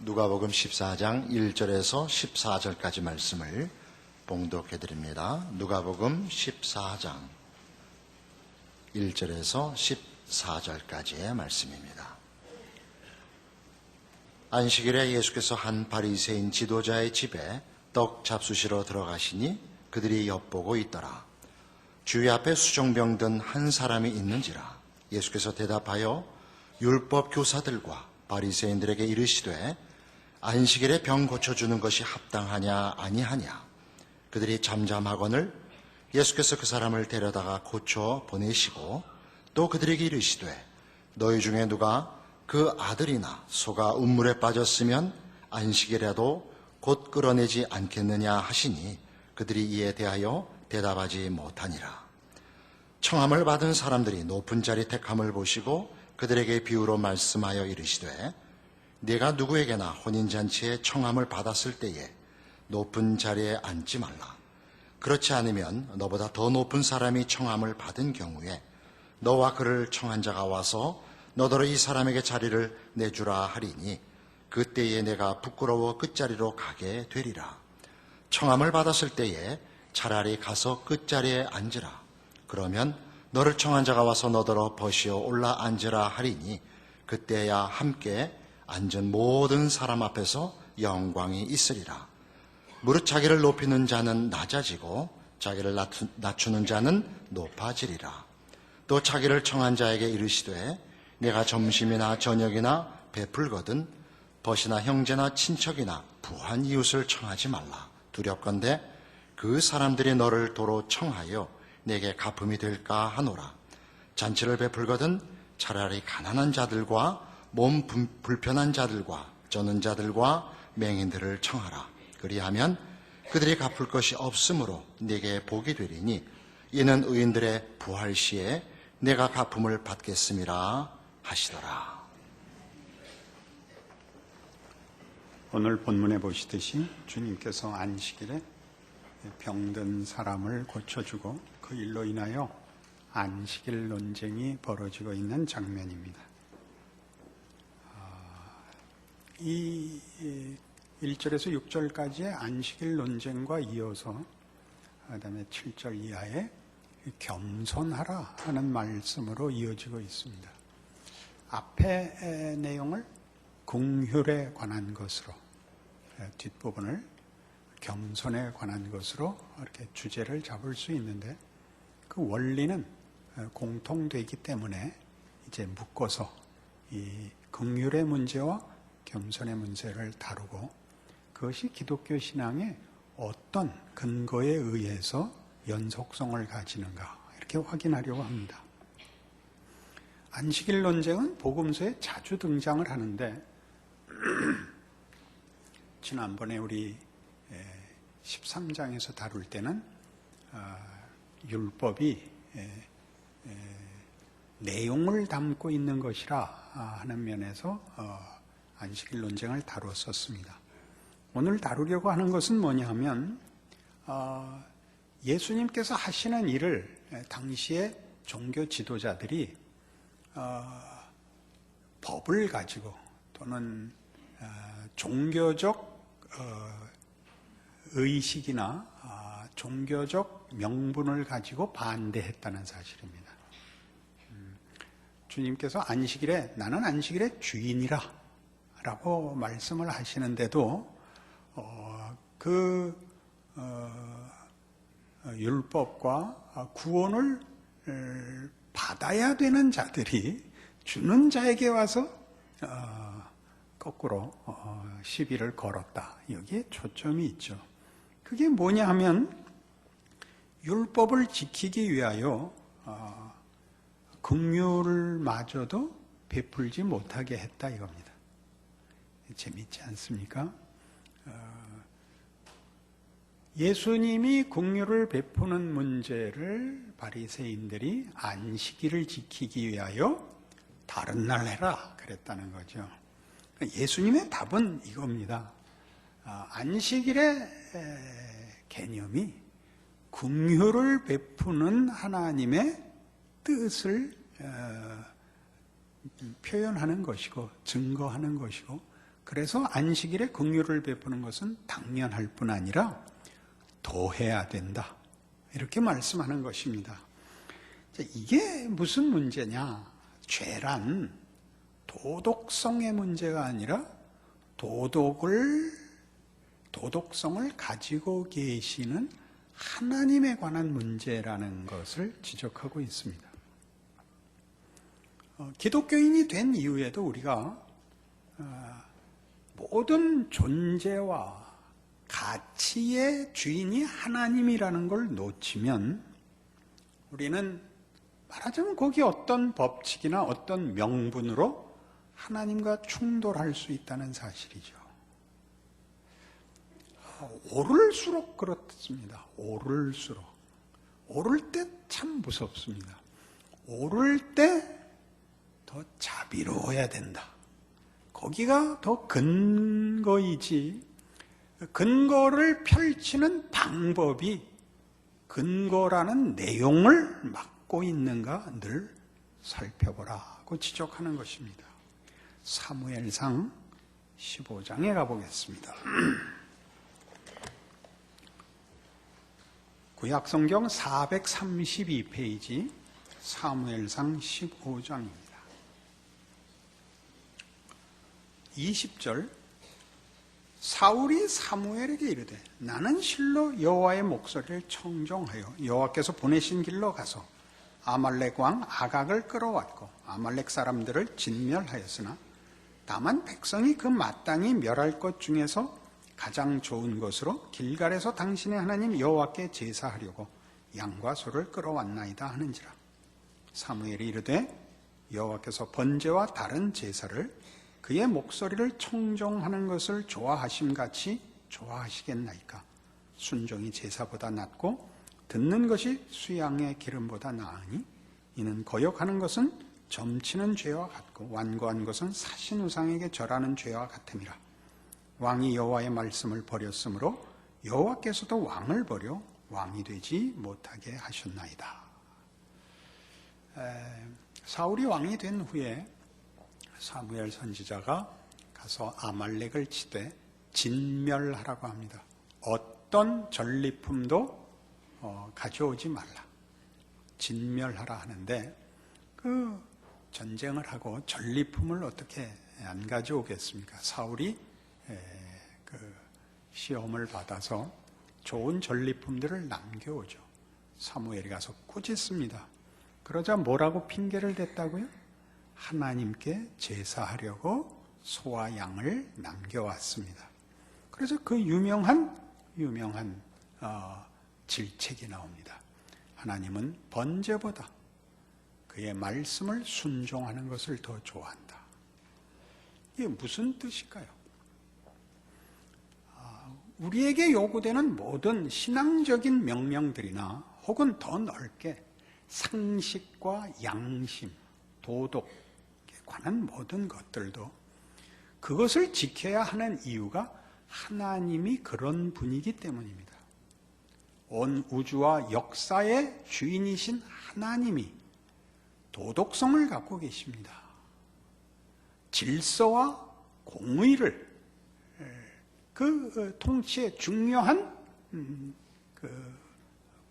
누가복음 14장 1절에서 14절까지 말씀을 봉독해 드립니다. 누가복음 14장 1절에서 14절까지의 말씀입니다. 안식일에 예수께서 한 바리새인 지도자의 집에 떡 잡수시러 들어가시니 그들이 엿보고 있더라. 주의 앞에 수종병 든 한 사람이 있는지라. 예수께서 대답하여 율법 교사들과 바리새인들에게 이르시되 안식일에 병 고쳐주는 것이 합당하냐 아니하냐. 그들이 잠잠하거늘 예수께서 그 사람을 데려다가 고쳐 보내시고 또 그들에게 이르시되 너희 중에 누가 그 아들이나 소가 운물에 빠졌으면 안식일에도 곧 끌어내지 않겠느냐 하시니 그들이 이에 대하여 대답하지 못하니라. 청함을 받은 사람들이 높은 자리 택함을 보시고 그들에게 비유로 말씀하여 이르시되 네가 누구에게나 혼인잔치에 청함을 받았을 때에 높은 자리에 앉지 말라. 그렇지 않으면 너보다 더 높은 사람이 청함을 받은 경우에 너와 그를 청한 자가 와서 너더러 이 사람에게 자리를 내주라 하리니 그때에 내가 부끄러워 끝자리로 가게 되리라. 청함을 받았을 때에 차라리 가서 끝자리에 앉으라. 그러면 너를 청한 자가 와서 너더러 버시어 올라 앉으라 하리니 그때야 함께 앉은 모든 사람 앞에서 영광이 있으리라. 무릇 자기를 높이는 자는 낮아지고 자기를 낮추는 자는 높아지리라. 또 자기를 청한 자에게 이르시되 내가 점심이나 저녁이나 베풀거든 벗이나 형제나 친척이나 부한 이웃을 청하지 말라. 두렵건대 그 사람들이 너를 도로 청하여 내게 갚음이 될까 하노라. 잔치를 베풀거든 차라리 가난한 자들과 몸 불편한 자들과 쩌는 자들과 맹인들을 청하라. 그리하면 그들이 갚을 것이 없으므로 네게 복이 되리니 이는 의인들의 부활 시에 내가 갚음을 받겠음이라 하시더라. 오늘 본문에 보시듯이 주님께서 안식일에 병든 사람을 고쳐주고 그 일로 인하여 안식일 논쟁이 벌어지고 있는 장면입니다. 이 1절에서 6절까지의 안식일 논쟁과 이어서 그다음에 7절 이하에 겸손하라 하는 말씀으로 이어지고 있습니다. 앞의 내용을 긍휼에 관한 것으로, 뒷부분을 겸손에 관한 것으로 이렇게 주제를 잡을 수 있는데 그 원리는 공통되기 때문에 이제 묶어서 이 긍휼의 문제와 겸손의 문제를 다루고 그것이 기독교 신앙의 어떤 근거에 의해서 연속성을 가지는가 이렇게 확인하려고 합니다. 안식일 논쟁은 복음서에 자주 등장을 하는데 지난번에 우리 13장에서 다룰 때는 율법이 내용을 담고 있는 것이라 하는 면에서 안식일 논쟁을 다루었었습니다. 오늘 다루려고 하는 것은 뭐냐 하면 예수님께서 하시는 일을 당시에 종교 지도자들이 법을 가지고 또는 종교적 의식이나 종교적 명분을 가지고 반대했다는 사실입니다. 주님께서 안식일에 나는 안식일의 주인이라 라고 말씀을 하시는데도 율법과 구원을 받아야 되는 자들이 주는 자에게 와서 거꾸로 시비를 걸었다. 여기에 초점이 있죠. 그게 뭐냐 하면 율법을 지키기 위하여 긍휼을 마저도 베풀지 못하게 했다 이겁니다. 재밌지 않습니까? 예수님이 긍휼을 베푸는 문제를 바리새인들이 안식일을 지키기 위하여 다른 날 해라 그랬다는 거죠. 예수님의 답은 이겁니다. 안식일의 개념이 긍휼을 베푸는 하나님의 뜻을 표현하는 것이고 증거하는 것이고 그래서 안식일에 긍휼을 베푸는 것은 당연할 뿐 아니라 더 해야 된다. 이렇게 말씀하는 것입니다. 이게 무슨 문제냐? 죄란 도덕성의 문제가 아니라 도덕성을 가지고 계시는 하나님에 관한 문제라는 것을 지적하고 있습니다. 기독교인이 된 이후에도 우리가 모든 존재와 가치의 주인이 하나님이라는 걸 놓치면 우리는 말하자면 거기 어떤 법칙이나 어떤 명분으로 하나님과 충돌할 수 있다는 사실이죠. 오를수록 그렇습니다. 오를수록. 오를 때 참 무섭습니다. 오를 때 더 자비로워야 된다. 거기가 더 근거이지, 근거를 펼치는 방법이 근거라는 내용을 맡고 있는가 늘 살펴보라고 지적하는 것입니다. 사무엘상 15장에 가보겠습니다. 구약성경 432페이지 사무엘상 15장입니다. 20절 사울이 사무엘에게 이르되 나는 실로 여호와의 목소리를 청종하여 여호와께서 보내신 길로 가서 아말렉 왕 아각을 끌어왔고 아말렉 사람들을 진멸하였으나 다만 백성이 그 마땅히 멸할 것 중에서 가장 좋은 것으로 길갈에서 당신의 하나님 여호와께 제사하려고 양과 소를 끌어왔나이다 하는지라. 사무엘이 이르되 여호와께서 번제와 다른 제사를 그의 목소리를 청종하는 것을 좋아하심같이 좋아하시겠나이까. 순종이 제사보다 낫고 듣는 것이 수양의 기름보다 나으니 이는 거역하는 것은 점치는 죄와 같고 완고한 것은 사신 우상에게 절하는 죄와 같음이라. 왕이 여호와의 말씀을 버렸으므로 여호와께서도 왕을 버려 왕이 되지 못하게 하셨나이다. 사울이 왕이 된 후에 사무엘 선지자가 가서 아말렉을 치되 진멸하라고 합니다. 어떤 전리품도 가져오지 말라. 진멸하라 하는데 그 전쟁을 하고 전리품을 어떻게 안 가져오겠습니까? 사울이 그 시험을 받아서 좋은 전리품들을 남겨오죠. 사무엘이 가서 꾸짖습니다. 그러자 뭐라고 핑계를 댔다고요? 하나님께 제사하려고 소와 양을 남겨왔습니다. 그래서 그 유명한 질책이 나옵니다. 하나님은 번제보다 그의 말씀을 순종하는 것을 더 좋아한다. 이게 무슨 뜻일까요? 우리에게 요구되는 모든 신앙적인 명령들이나 혹은 더 넓게 상식과 양심, 도덕에 관한 모든 것들도 그것을 지켜야 하는 이유가 하나님이 그런 분이기 때문입니다. 온 우주와 역사의 주인이신 하나님이 도덕성을 갖고 계십니다. 질서와 공의를 그 통치의 중요한 그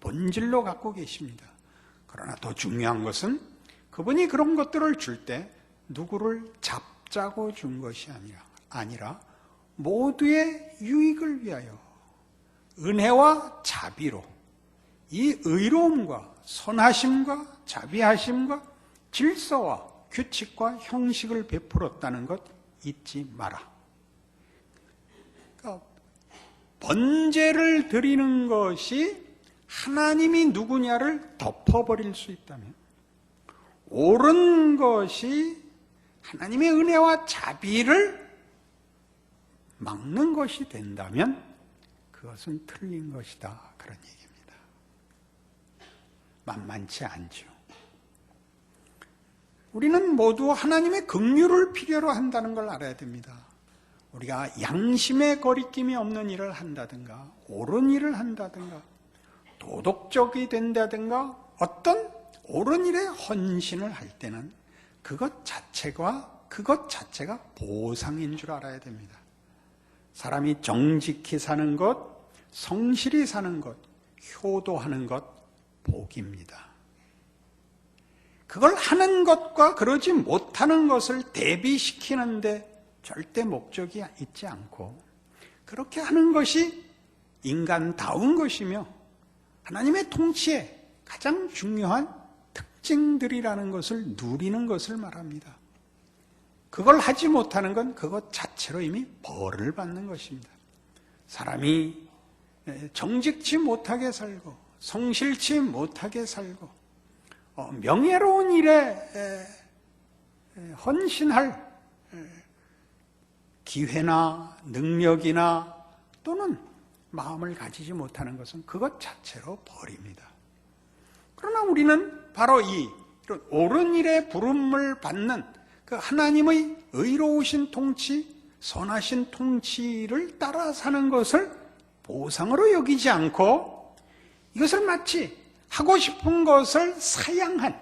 본질로 갖고 계십니다. 그러나 더 중요한 것은 그분이 그런 것들을 줄 때 누구를 잡자고 준 것이 아니라 모두의 유익을 위하여 은혜와 자비로 이 의로움과 선하심과 자비하심과 질서와 규칙과 형식을 베풀었다는 것 잊지 마라. 그러니까 번제를 드리는 것이 하나님이 누구냐를 덮어버릴 수 있다면, 옳은 것이 하나님의 은혜와 자비를 막는 것이 된다면 그것은 틀린 것이다, 그런 얘기입니다. 만만치 않죠. 우리는 모두 하나님의 긍휼을 필요로 한다는 걸 알아야 됩니다. 우리가 양심의 거리낌이 없는 일을 한다든가 옳은 일을 한다든가 도덕적이 된다든가 어떤 옳은 일에 헌신을 할 때는 그것 자체가 그것 자체가 보상인 줄 알아야 됩니다. 사람이 정직히 사는 것, 성실히 사는 것, 효도하는 것, 복입니다. 그걸 하는 것과 그러지 못하는 것을 대비시키는데 절대 목적이 있지 않고, 그렇게 하는 것이 인간다운 것이며 하나님의 통치의 가장 중요한 특징들이라는 것을 누리는 것을 말합니다. 그걸 하지 못하는 건 그것 자체로 이미 벌을 받는 것입니다. 사람이 정직치 못하게 살고 성실치 못하게 살고 명예로운 일에 헌신할 기회나 능력이나 또는 마음을 가지지 못하는 것은 그것 자체로 벌입니다. 그러나 우리는 바로 이런 옳은 일에 부름을 받는 그 하나님의 의로우신 통치, 선하신 통치를 따라 사는 것을 보상으로 여기지 않고 이것을 마치 하고 싶은 것을 사양한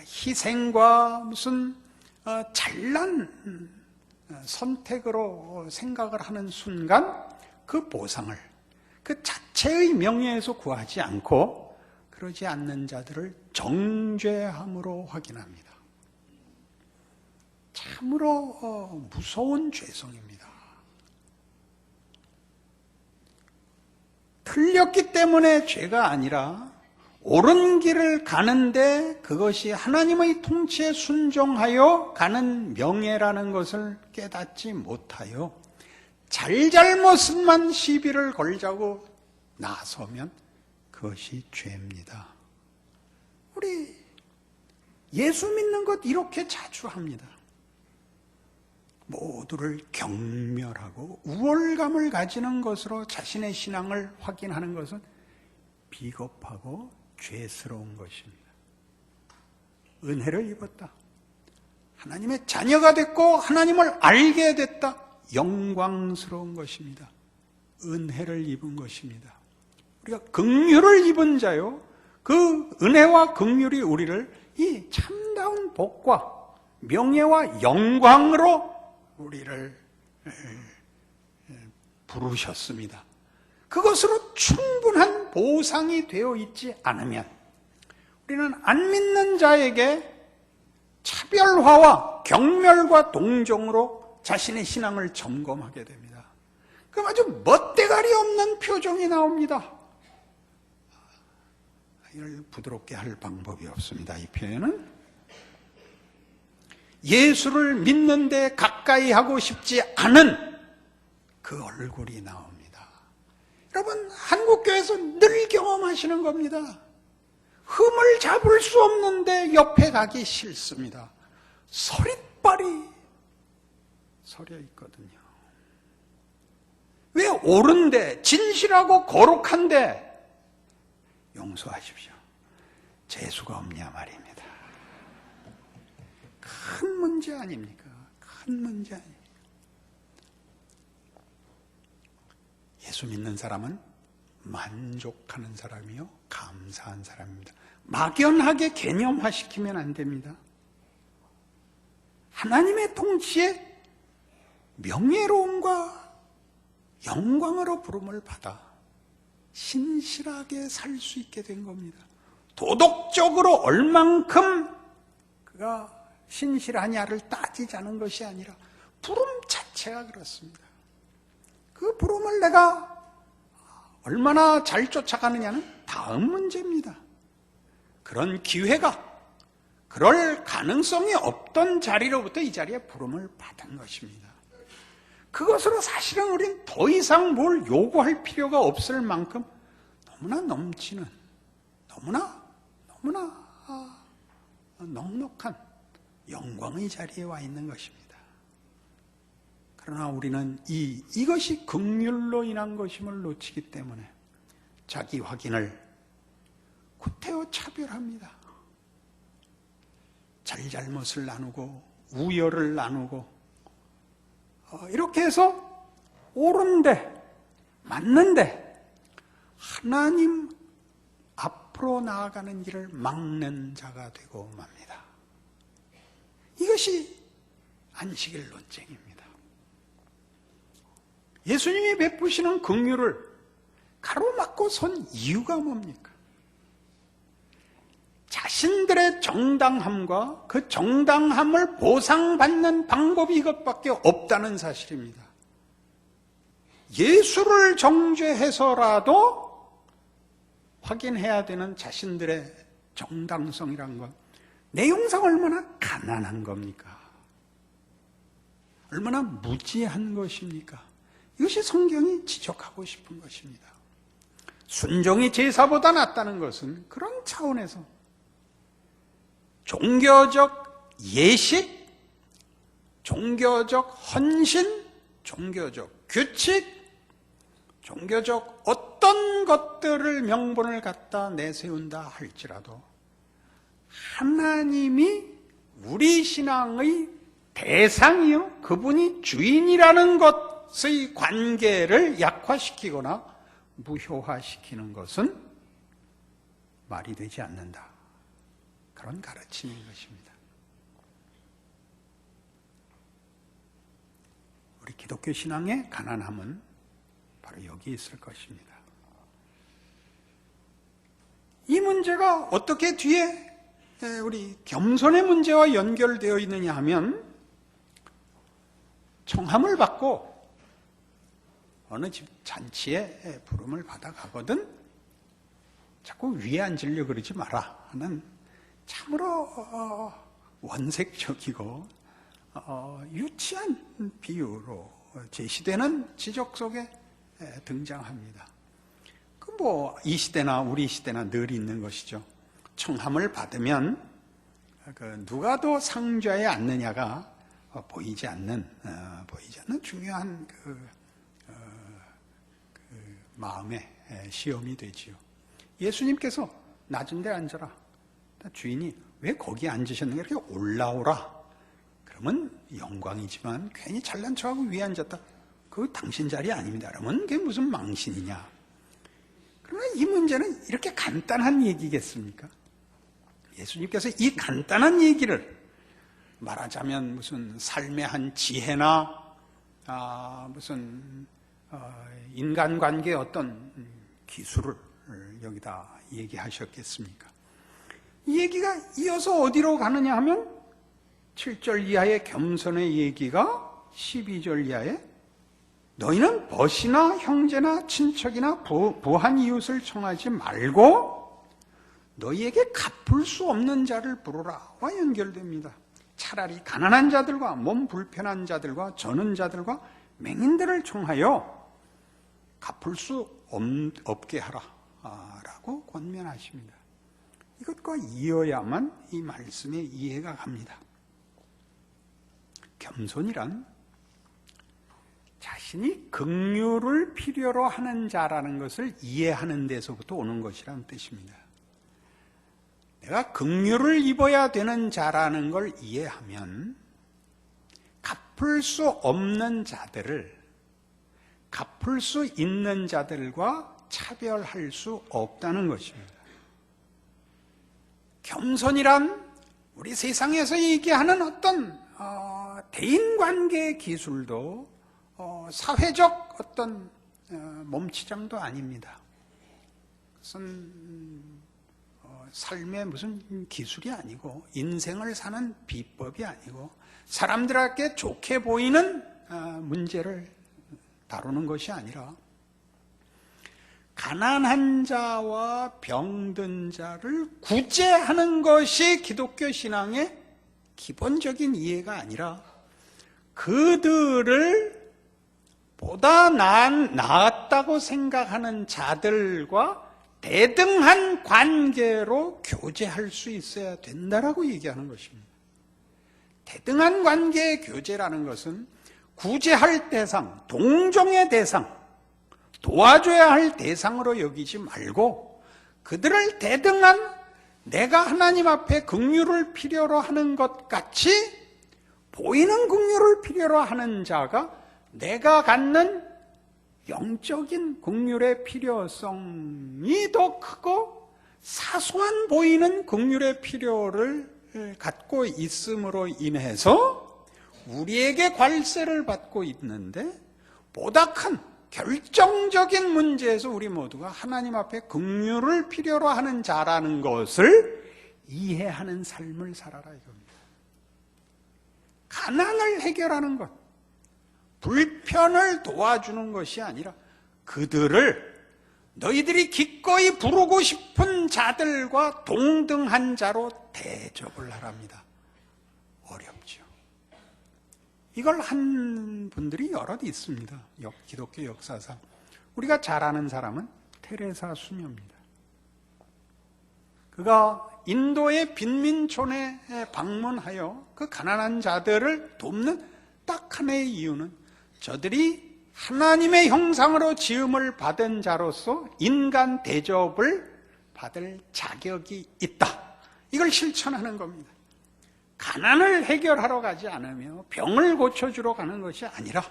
희생과 무슨 잘난 선택으로 생각을 하는 순간 그 보상을 그 자체의 명예에서 구하지 않고 그러지 않는 자들을 정죄함으로 확인합니다. 참으로 무서운 죄성입니다. 틀렸기 때문에 죄가 아니라 옳은 길을 가는데 그것이 하나님의 통치에 순종하여 가는 명예라는 것을 깨닫지 못하여 잘잘못만 시비를 걸자고 나서면 그것이 죄입니다. 우리 예수 믿는 것 이렇게 자주 합니다. 모두를 경멸하고 우월감을 가지는 것으로 자신의 신앙을 확인하는 것은 비겁하고 죄스러운 것입니다. 은혜를 입었다. 하나님의 자녀가 됐고 하나님을 알게 됐다. 영광스러운 것입니다. 은혜를 입은 것입니다. 우리가 긍휼을 입은 자요. 그 은혜와 긍휼이 우리를 이 참다운 복과 명예와 영광으로 우리를 부르셨습니다. 그것으로 충분한 보상이 되어 있지 않으면 우리는 안 믿는 자에게 차별화와 경멸과 동정으로 자신의 신앙을 점검하게 됩니다. 그럼 아주 멋대가리 없는 표정이 나옵니다. 이걸 부드럽게 할 방법이 없습니다. 이 표현은 예수를 믿는데 가까이 하고 싶지 않은 그 얼굴이 나옵니다. 여러분, 한국교회에서 늘 경험하시는 겁니다. 흠을 잡을 수 없는데 옆에 가기 싫습니다. 서릿발이 서려 있거든요. 왜 옳은데 진실하고 거룩한데 용서하십시오. 재수가 없냐 말입니다. 큰 문제 아닙니까? 큰 문제 아닙니까? 예수 믿는 사람은 만족하는 사람이요, 감사한 사람입니다. 막연하게 개념화시키면 안 됩니다. 하나님의 통치에 명예로움과 영광으로 부름을 받아 신실하게 살 수 있게 된 겁니다. 도덕적으로 얼만큼 그가 신실하냐를 따지자는 것이 아니라 부름 자체가 그렇습니다. 그 부름을 내가 얼마나 잘 쫓아가느냐는 다음 문제입니다. 그런 기회가, 그럴 가능성이 없던 자리로부터 이 자리에 부름을 받은 것입니다. 그것으로 사실은 우린 더 이상 뭘 요구할 필요가 없을 만큼 너무나 넘치는, 너무나 넉넉한 영광의 자리에 와 있는 것입니다. 그러나 우리는 이것이 긍휼로 인한 것임을 놓치기 때문에 자기 확인을 구태여 차별합니다. 잘잘못을 나누고 우열을 나누고 이렇게 해서 옳은데 맞는데 하나님 앞으로 나아가는 길을 막는 자가 되고 맙니다. 이것이 안식일 논쟁입니다. 예수님이 베푸시는 긍휼을 가로막고 선 이유가 뭡니까? 자신들의 정당함과 그 정당함을 보상받는 방법이 이것밖에 없다는 사실입니다. 예수를 정죄해서라도 확인해야 되는 자신들의 정당성이란 것, 내용상 얼마나 가난한 겁니까? 얼마나 무지한 것입니까? 이것이 성경이 지적하고 싶은 것입니다. 순종이 제사보다 낫다는 것은 그런 차원에서 종교적 예식, 종교적 헌신, 종교적 규칙, 종교적 어떤 것들을 명분을 갖다 내세운다 할지라도 하나님이 우리 신앙의 대상이요, 그분이 주인이라는 것의 관계를 약화시키거나 무효화시키는 것은 말이 되지 않는다. 그런 가르침인 것입니다. 우리 기독교 신앙의 가난함은 바로 여기 있을 것입니다. 이 문제가 어떻게 뒤에 우리 겸손의 문제와 연결되어 있느냐 하면, 청함을 받고 어느 집 잔치에 부름을 받아가거든 자꾸 위에 앉으려고 그러지 마라 하는 참으로 원색적이고 유치한 비유로 제시되는 지적 속에 등장합니다. 그 이 시대나 우리 시대나 늘 있는 것이죠. 청함을 받으면 누가 더 상좌에 앉느냐가 보이지 않는 중요한 마음의 시험이 되지요. 예수님께서 낮은 데 앉아라. 주인이 왜 거기 앉으셨는가 이렇게 올라오라. 그러면 영광이지만 괜히 잘난 척하고 위에 앉았다. 그거 당신 자리 아닙니다. 그러면 그게 무슨 망신이냐. 그러나 이 문제는 이렇게 간단한 얘기겠습니까? 예수님께서 이 간단한 얘기를 말하자면 무슨 삶의 한 지혜나 무슨 인간관계의 어떤 기술을 여기다 얘기하셨겠습니까? 이 얘기가 이어서 어디로 가느냐 하면 7절 이하의 겸손의 얘기가 12절 이하에 너희는 벗이나 형제나 친척이나 부한 이웃을 청하지 말고 너희에게 갚을 수 없는 자를 부르라와 연결됩니다. 차라리 가난한 자들과 몸 불편한 자들과 저는 자들과 맹인들을 청하여 갚을 수 없게 하라 라고 권면하십니다. 이것과 이어야만 이 말씀의 이해가 갑니다. 겸손이란 자신이 긍휼을 필요로 하는 자라는 것을 이해하는 데서부터 오는 것이라는 뜻입니다. 내가 긍휼을 입어야 되는 자라는 걸 이해하면 갚을 수 없는 자들을 갚을 수 있는 자들과 차별할 수 없다는 것입니다. 겸손이란 우리 세상에서 얘기하는 어떤 대인관계의 기술도 사회적 어떤 몸치장도 아닙니다. 그것은 삶의 무슨 기술이 아니고 인생을 사는 비법이 아니고 사람들에게 좋게 보이는 문제를 다루는 것이 아니라 가난한 자와 병든 자를 구제하는 것이 기독교 신앙의 기본적인 이해가 아니라 그들을 보다 나았다고 생각하는 자들과 대등한 관계로 교제할 수 있어야 된다라고 얘기하는 것입니다. 대등한 관계의 교제라는 것은 구제할 대상, 동정의 대상, 도와줘야 할 대상으로 여기지 말고 그들을 대등한 내가 하나님 앞에 긍휼을 필요로 하는 것 같이 보이는 긍휼을 필요로 하는 자가 내가 갖는 영적인 긍휼의 필요성이 더 크고 사소한 보이는 긍휼의 필요를 갖고 있음으로 인해서 우리에게 괄세를 받고 있는데 보다 큰 결정적인 문제에서 우리 모두가 하나님 앞에 긍휼을 필요로 하는 자라는 것을 이해하는 삶을 살아라 이겁니다. 가난을 해결하는 것, 불편을 도와주는 것이 아니라 그들을 너희들이 기꺼이 부르고 싶은 자들과 동등한 자로 대접을 하랍니다. 어렵죠. 이걸 한 분들이 여럿 있습니다. 기독교 역사상. 우리가 잘 아는 사람은 테레사 수녀입니다. 그가 인도의 빈민촌에 방문하여 그 가난한 자들을 돕는 딱 하나의 이유는 저들이 하나님의 형상으로 지음을 받은 자로서 인간 대접을 받을 자격이 있다. 이걸 실천하는 겁니다. 가난을 해결하러 가지 않으며 병을 고쳐주러 가는 것이 아니라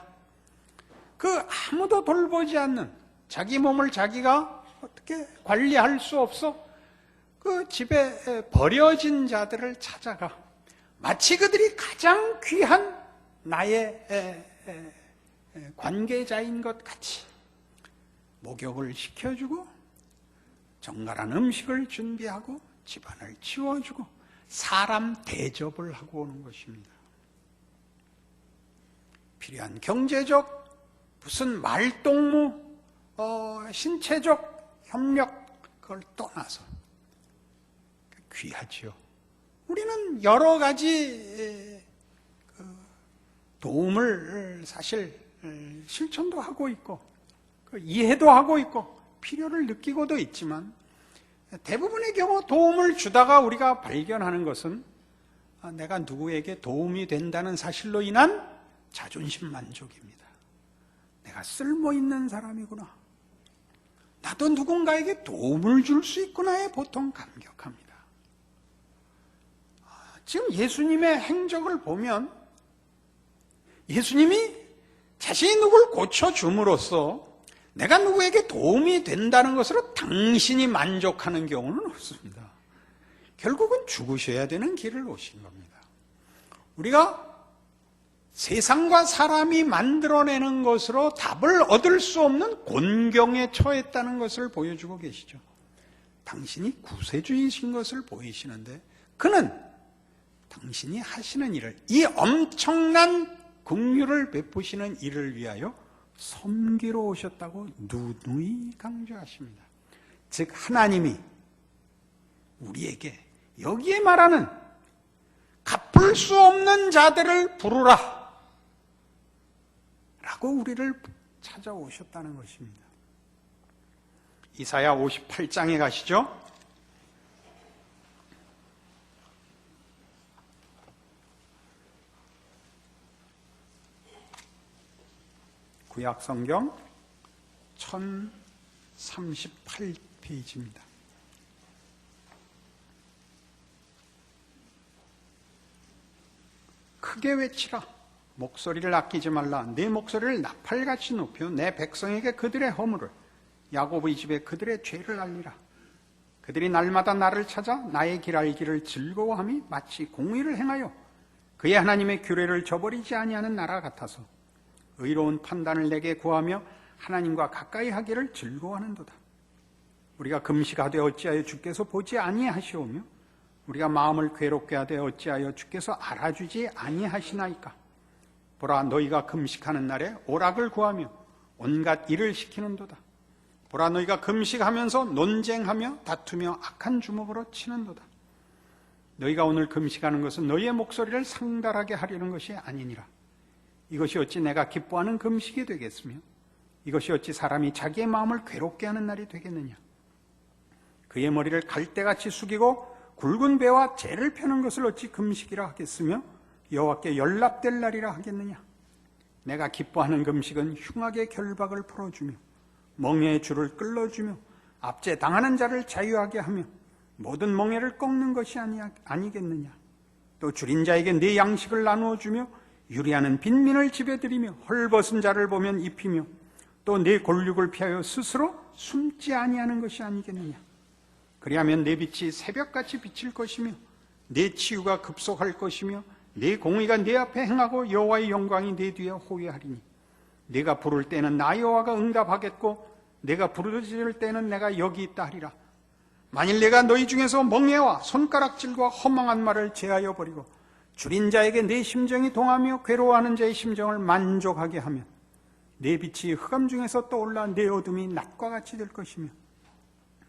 그 아무도 돌보지 않는 자기 몸을 자기가 어떻게 관리할 수 없어 그 집에 버려진 자들을 찾아가 마치 그들이 가장 귀한 나의 관계자인 것 같이 목욕을 시켜주고 정갈한 음식을 준비하고 집안을 치워주고 사람 대접을 하고 오는 것입니다. 필요한 경제적 무슨 말동무 신체적 협력 그걸 떠나서 귀하지요. 우리는 여러 가지 도움을 사실 실천도 하고 있고 이해도 하고 있고 필요를 느끼고도 있지만 대부분의 경우 도움을 주다가 우리가 발견하는 것은 내가 누구에게 도움이 된다는 사실로 인한 자존심 만족입니다. 내가 쓸모있는 사람이구나. 나도 누군가에게 도움을 줄 수 있구나에 보통 감격합니다. 지금 예수님의 행적을 보면 예수님이 자신이 누굴 고쳐줌으로써 내가 누구에게 도움이 된다는 것으로 당신이 만족하는 경우는 없습니다. 결국은 죽으셔야 되는 길을 오신 겁니다. 우리가 세상과 사람이 만들어내는 것으로 답을 얻을 수 없는 곤경에 처했다는 것을 보여주고 계시죠. 당신이 구세주이신 것을 보이시는데 그는 당신이 하시는 일을 이 엄청난 긍휼을 베푸시는 일을 위하여 섬기러 오셨다고 누누이 강조하십니다. 즉 하나님이 우리에게 여기에 말하는 갚을 수 없는 자들을 부르라 라고 우리를 찾아오셨다는 것입니다. 이사야 58장에 가시죠. 구약성경 1038페이지입니다. 크게 외치라. 목소리를 아끼지 말라. 내 목소리를 나팔같이 높여 내 백성에게 그들의 허물을 야곱의 집에 그들의 죄를 알리라. 그들이 날마다 나를 찾아 나의 길 알기를 즐거워함이 마치 공의를 행하여 그의 하나님의 규례를 저버리지 아니하는 나라 같아서 의로운 판단을 내게 구하며 하나님과 가까이 하기를 즐거워하는도다. 우리가 금식하되 어찌하여 주께서 보지 아니하시오며 우리가 마음을 괴롭게 하되 어찌하여 주께서 알아주지 아니하시나이까. 보라, 너희가 금식하는 날에 오락을 구하며 온갖 일을 시키는도다. 보라, 너희가 금식하면서 논쟁하며 다투며 악한 주먹으로 치는도다. 너희가 오늘 금식하는 것은 너희의 목소리를 상달하게 하려는 것이 아니니라. 이것이 어찌 내가 기뻐하는 금식이 되겠으며 이것이 어찌 사람이 자기의 마음을 괴롭게 하는 날이 되겠느냐. 그의 머리를 갈대같이 숙이고 굵은 배와 재를 펴는 것을 어찌 금식이라 하겠으며 여호와께 연락될 날이라 하겠느냐. 내가 기뻐하는 금식은 흉악의 결박을 풀어주며 멍에의 줄을 끌어주며 압제 당하는 자를 자유하게 하며 모든 멍에를 꺾는 것이 아니겠느냐. 또 줄인 자에게 네 양식을 나누어 주며 유리하는 빈민을 집에 들이며 헐벗은 자를 보면 입히며 또 네 골육을 피하여 스스로 숨지 아니하는 것이 아니겠느냐. 그리하면 내 빛이 새벽같이 비칠 것이며 내 치유가 급속할 것이며 내 공의가 내 앞에 행하고 여호와의 영광이 내 뒤에 호위하리니 내가 부를 때는 나 여호와가 응답하겠고 내가 부르짖을 때는 내가 여기 있다 하리라. 만일 내가 너희 중에서 멍에와 손가락질과 허망한 말을 제하여 버리고 줄인 자에게 내 심정이 동하며 괴로워하는 자의 심정을 만족하게 하면 내 빛이 흑암 중에서 떠올라 내 어둠이 낮과 같이 될 것이며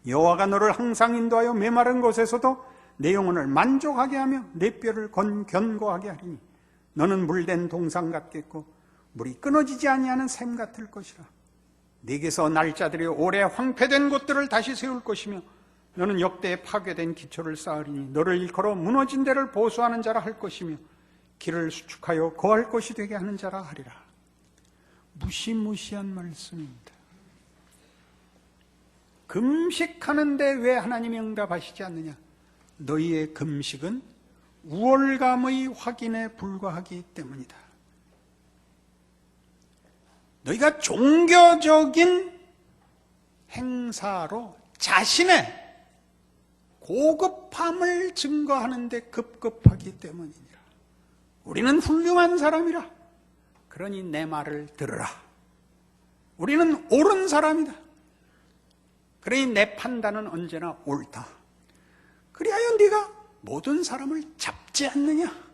여호와가 너를 항상 인도하여 메마른 곳에서도 내 영혼을 만족하게 하며 내 뼈를 견고하게 하리니 너는 물된 동상 같겠고 물이 끊어지지 아니하는 샘 같을 것이라. 네게서 날짜들이 오래 황폐된 곳들을 다시 세울 것이며 너는 역대에 파괴된 기초를 쌓으리니 너를 일컬어 무너진 데를 보수하는 자라 할 것이며 길을 수축하여 거할 것이 되게 하는 자라 하리라. 무시무시한 말씀입니다. 금식하는데 왜 하나님이 응답하시지 않느냐? 너희의 금식은 우월감의 확인에 불과하기 때문이다. 너희가 종교적인 행사로 자신의 고급함을 증거하는데 급급하기 때문이니라. 우리는 훌륭한 사람이라. 그러니 내 말을 들으라. 우리는 옳은 사람이다. 그러니 내 판단은 언제나 옳다. 그리하여 네가 모든 사람을 잡지 않느냐?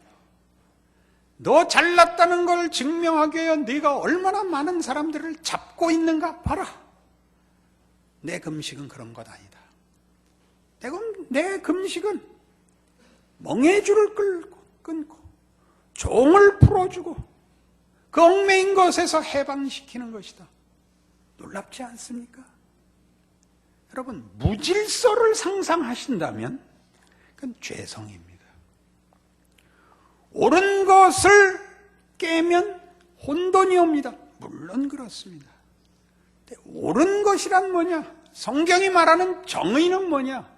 너 잘났다는 걸 증명하기 위해 네가 얼마나 많은 사람들을 잡고 있는가 봐라. 내 금식은 그런 것 아니다. 내 금식은 멍해줄을 끊고 종을 풀어주고 그 얽매인 것에서 해방시키는 것이다. 놀랍지 않습니까? 여러분, 무질서를 상상하신다면 그건 죄성입니다. 옳은 것을 깨면 혼돈이 옵니다. 물론 그렇습니다. 근데 옳은 것이란 뭐냐? 성경이 말하는 정의는 뭐냐?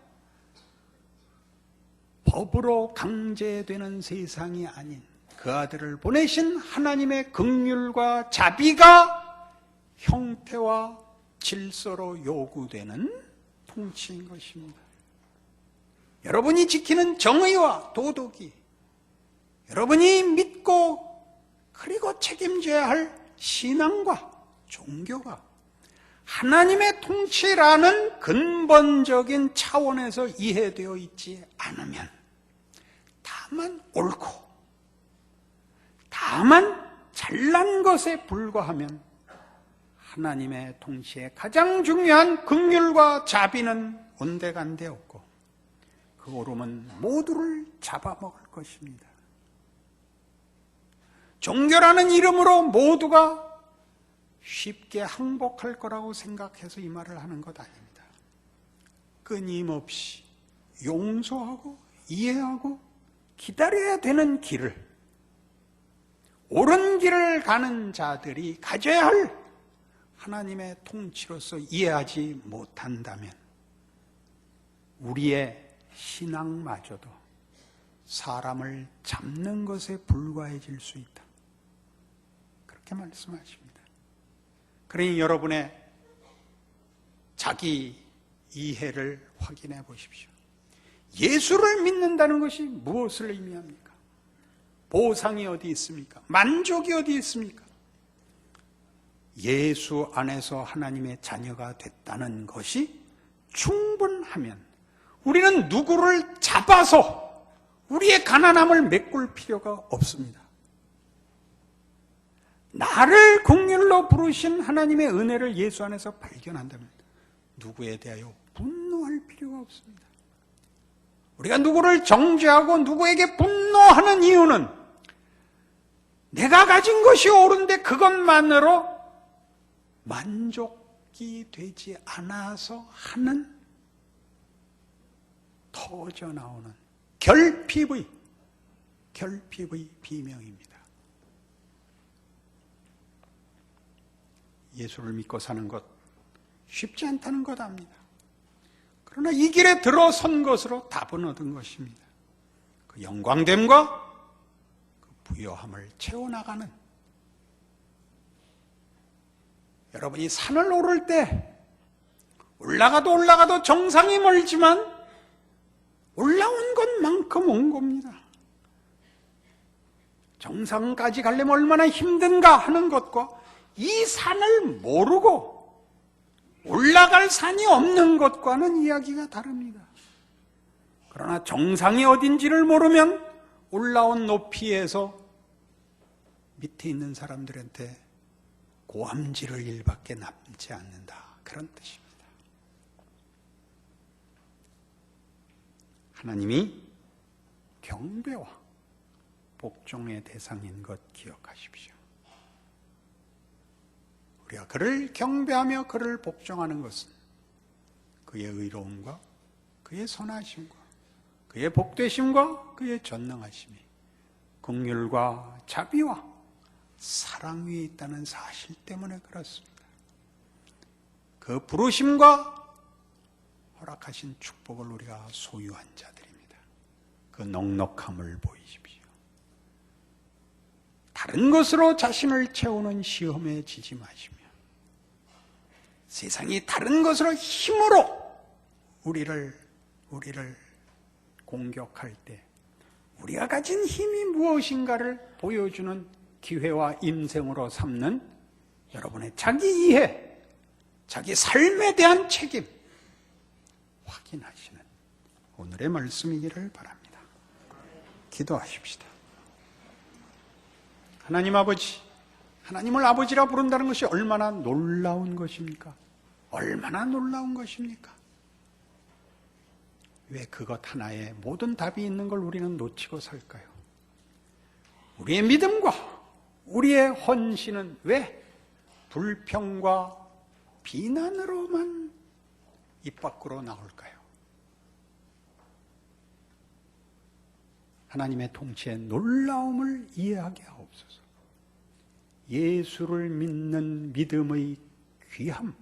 법으로 강제되는 세상이 아닌 그 아들을 보내신 하나님의 긍휼과 자비가 형태와 질서로 요구되는 통치인 것입니다. 여러분이 지키는 정의와 도덕이, 여러분이 믿고 그리고 책임져야 할 신앙과 종교가 하나님의 통치라는 근본적인 차원에서 이해되어 있지 않으면 다만 옳고 다만 잘난 것에 불과하면 하나님의 통치의 가장 중요한 긍휼과 자비는 온데간데 없고 그 오름은 모두를 잡아먹을 것입니다. 종교라는 이름으로 모두가 쉽게 항복할 거라고 생각해서 이 말을 하는 것 아닙니다. 끊임없이 용서하고 이해하고 기다려야 되는 길을, 옳은 길을 가는 자들이 가져야 할 하나님의 통치로서 이해하지 못한다면 우리의 신앙마저도 사람을 잡는 것에 불과해질 수 있다. 그렇게 말씀하십니다. 그러니 여러분의 자기 이해를 확인해 보십시오. 예수를 믿는다는 것이 무엇을 의미합니까? 보상이 어디 있습니까? 만족이 어디 있습니까? 예수 안에서 하나님의 자녀가 됐다는 것이 충분하면 우리는 누구를 잡아서 우리의 가난함을 메꿀 필요가 없습니다. 나를 긍휼로 부르신 하나님의 은혜를 예수 안에서 발견한다면 누구에 대하여 분노할 필요가 없습니다. 우리가 누구를 정죄하고 누구에게 분노하는 이유는 내가 가진 것이 옳은데 그것만으로 만족이 되지 않아서 하는 터져나오는 결핍의 비명입니다. 예수를 믿고 사는 것 쉽지 않다는 것 압니다. 그러나 이 길에 들어선 것으로 답은 얻은 것입니다. 그 영광됨과 그 부요함을 채워나가는, 여러분이 산을 오를 때 올라가도 정상이 멀지만 올라온 것만큼 온 겁니다. 정상까지 가려면 얼마나 힘든가 하는 것과 이 산을 모르고 올라갈 산이 없는 것과는 이야기가 다릅니다. 그러나 정상이 어딘지를 모르면 올라온 높이에서 밑에 있는 사람들한테 고함지를 일밖에 남지 않는다. 그런 뜻입니다. 하나님이 경배와 복종의 대상인 것 기억하십시오. 우리가 그를 경배하며 그를 복종하는 것은 그의 의로움과 그의 선하심과 그의 복되심과 그의 전능하심이 긍휼과 자비와 사랑 위에 있다는 사실 때문에 그렇습니다. 그 부르심과 허락하신 축복을 우리가 소유한 자들입니다. 그 넉넉함을 보이십시오. 다른 것으로 자신을 채우는 시험에 지지 마시며 세상이 다른 것으로 힘으로 우리를 공격할 때 우리가 가진 힘이 무엇인가를 보여주는 기회와 임생으로 삼는 여러분의 자기 이해, 자기 삶에 대한 책임 확인하시는 오늘의 말씀이기를 바랍니다. 기도하십시다. 하나님 아버지, 하나님을 아버지라 부른다는 것이 얼마나 놀라운 것입니까? 얼마나 놀라운 것입니까? 왜 그것 하나에 모든 답이 있는 걸 우리는 놓치고 살까요? 우리의 믿음과 우리의 헌신은 왜 불평과 비난으로만 입 밖으로 나올까요? 하나님의 통치의 놀라움을 이해하게 하옵소서. 예수를 믿는 믿음의 귀함,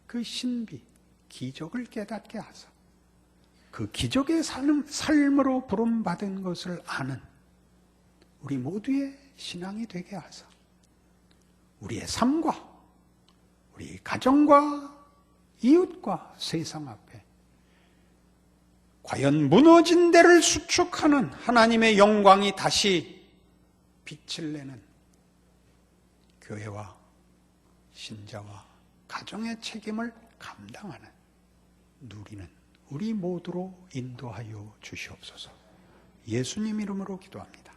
그 신비, 기적을 깨닫게 하사 그 기적의 삶으로 부름받은 것을 아는 우리 모두의 신앙이 되게 하사 우리의 삶과 우리 가정과 이웃과 세상 앞에 과연 무너진 데를 수축하는 하나님의 영광이 다시 빛을 내는 교회와 신자와 가정의 책임을 감당하는 누리는 우리 모두로 인도하여 주시옵소서. 예수님 이름으로 기도합니다.